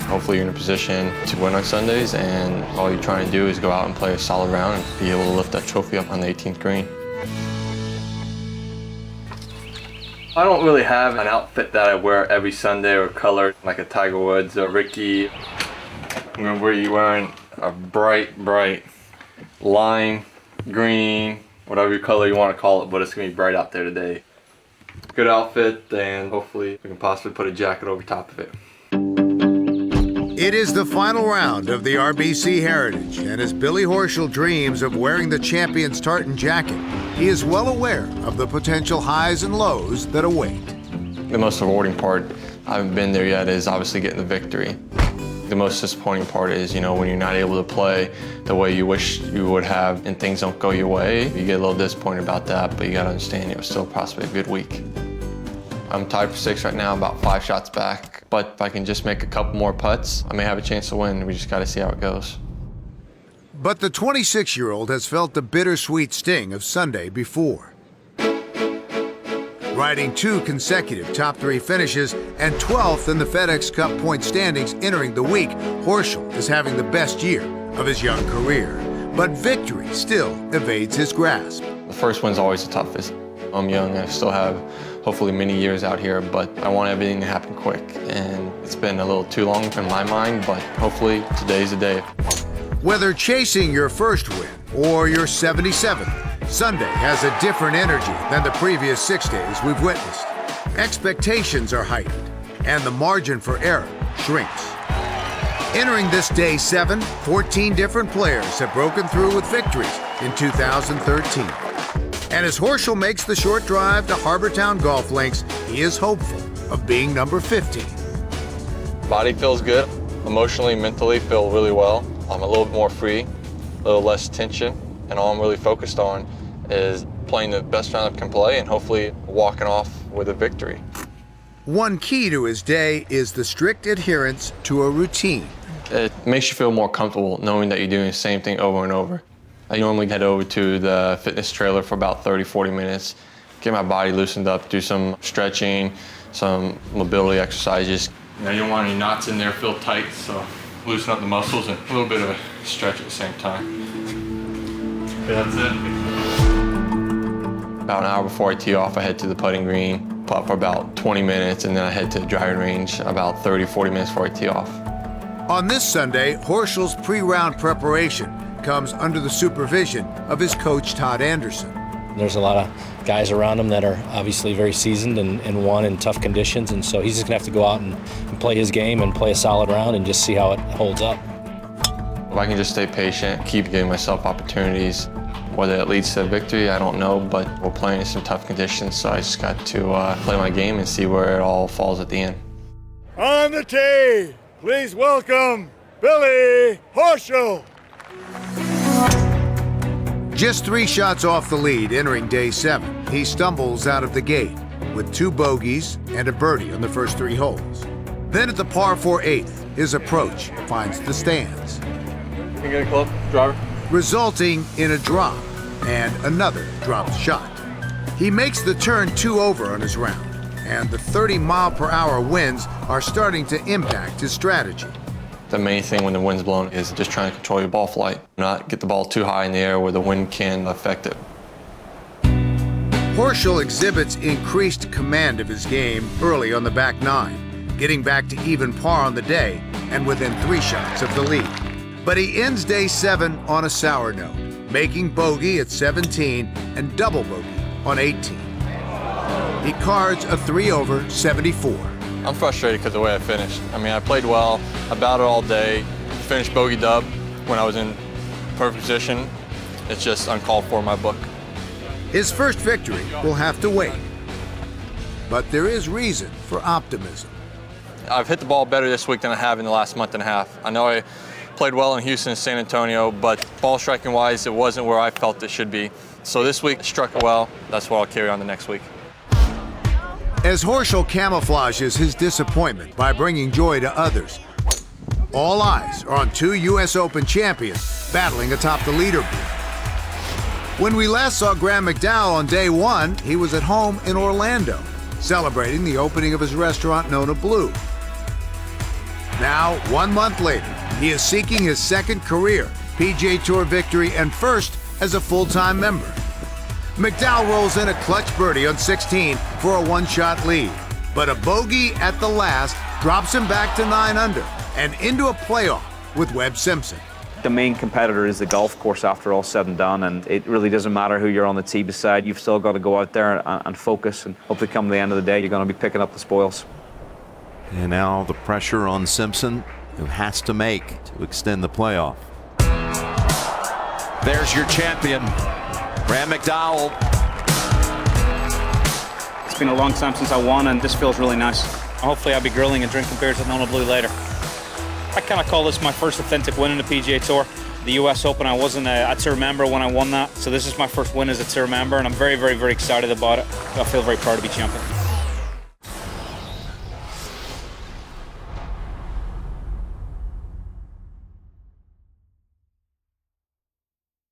Hopefully you're in a position to win on Sundays, and all you're trying to do is go out and play a solid round and be able to lift that trophy up on the 18th green. I don't really have an outfit that I wear every Sunday or color like a Tiger Woods or Ricky. I'm going to be wearing a bright lime green, whatever color you want to call it, but it's going to be bright out there today. Good outfit, and hopefully we can possibly put a jacket over top of it. It is the final round of the RBC Heritage, and as Billy Horschel dreams of wearing the champion's tartan jacket, he is well aware of the potential highs and lows that await. The most rewarding part, I haven't been there yet, is obviously getting the victory. The most disappointing part is, when you're not able to play the way you wish you would have and things don't go your way. You get a little disappointed about that, but you got to understand it was still possibly a good week. I'm tied for 6th right now, about 5 shots back. But if I can just make a couple more putts, I may have a chance to win. We just got to see how it goes. But the 26-year-old has felt the bittersweet sting of Sunday before. Riding 2 consecutive top 3 finishes and 12th in the FedEx Cup point standings entering the week, Horschel is having the best year of his young career. But victory still evades his grasp. The first one's always the toughest. I'm young, I still have hopefully many years out here, but I want everything to happen quick. And it's been a little too long in my mind, but hopefully today's the day. Whether chasing your first win or your 77th, Sunday has a different energy than the previous 6 days we've witnessed. Expectations are heightened, and the margin for error shrinks. Entering this day 7, 14 different players have broken through with victories in 2013. And as Horschel makes the short drive to Harbortown Golf Links, he is hopeful of being number 15. Body feels good. Emotionally, mentally feel really well. I'm a little bit more free, a little less tension, and all I'm really focused on is playing the best round I can play and hopefully walking off with a victory. One key to his day is the strict adherence to a routine. It makes you feel more comfortable knowing that you're doing the same thing over and over. I normally head over to the fitness trailer for about 30-40 minutes, get my body loosened up, do some stretching, some mobility exercises. You don't want any knots in there, feel tight, so loosen up the muscles and a little bit of a stretch at the same time. That's it. About an hour before I tee off, I head to the putting green, putt for about 20 minutes, and then I head to the driving range about 30-40 minutes before I tee off. On this Sunday, Horschel's pre-round preparation comes under the supervision of his coach, Todd Anderson. There's a lot of guys around him that are obviously very seasoned and won in tough conditions, and so he's just going to have to go out and play his game and play a solid round and just see how it holds up. If I can just stay patient, keep giving myself opportunities, whether it leads to a victory, I don't know, but we're playing in some tough conditions, so I just got to play my game and see where it all falls at the end. On the tee, please welcome Billy Horschel. Just 3 shots off the lead entering day 7, he stumbles out of the gate with 2 bogeys and a birdie on the first 3 holes. Then at the par 4 8th, his approach finds the stands, Can you get a club, driver? resulting in a drop and another dropped shot. He makes the turn 2 over on his round, and the 30-mile-per-hour winds are starting to impact his strategy. The main thing when the wind's blowing is just trying to control your ball flight, not get the ball too high in the air where the wind can affect it. Horschel exhibits increased command of his game early on the back 9, getting back to even par on the day and within 3 shots of the lead. But he ends day 7 on a sour note, making bogey at 17 and double bogey on 18. He cards a 3 over 74. I'm frustrated because of the way I finished. I played well, I battled all day, finished bogey dub when I was in perfect position. It's just uncalled for in my book. His first victory will have to wait, but there is reason for optimism. I've hit the ball better this week than I have in the last month and a half. I know I played well in Houston and San Antonio, but ball striking wise, it wasn't where I felt it should be. So this week, I struck it well. That's what I'll carry on the next week. As Horschel camouflages his disappointment by bringing joy to others, all eyes are on 2 U.S. Open champions battling atop the leaderboard. When we last saw Graham McDowell on day 1, he was at home in Orlando, celebrating the opening of his restaurant Nona Blue. Now, 1 month later, he is seeking his second career PGA Tour victory and first as a full-time member. McDowell rolls in a clutch birdie on 16 for a one-shot lead, but a bogey at the last drops him back to 9 under and into a playoff with Webb Simpson. The main competitor is the golf course after all said and done, and it really doesn't matter who you're on the tee beside. You've still got to go out there and focus, and hopefully come the end of the day, you're going to be picking up the spoils. And now the pressure on Simpson, who has to make to extend the playoff. There's your champion, Graham McDowell. It's been a long time since I won, and this feels really nice. Hopefully I'll be grilling and drinking beers with Nona Blue later. I kind of call this my first authentic win in the PGA Tour. The US Open, I wasn't a tour member when I won that, so this is my first win as a tour member, and I'm very, very, very excited about it. I feel very proud to be champion.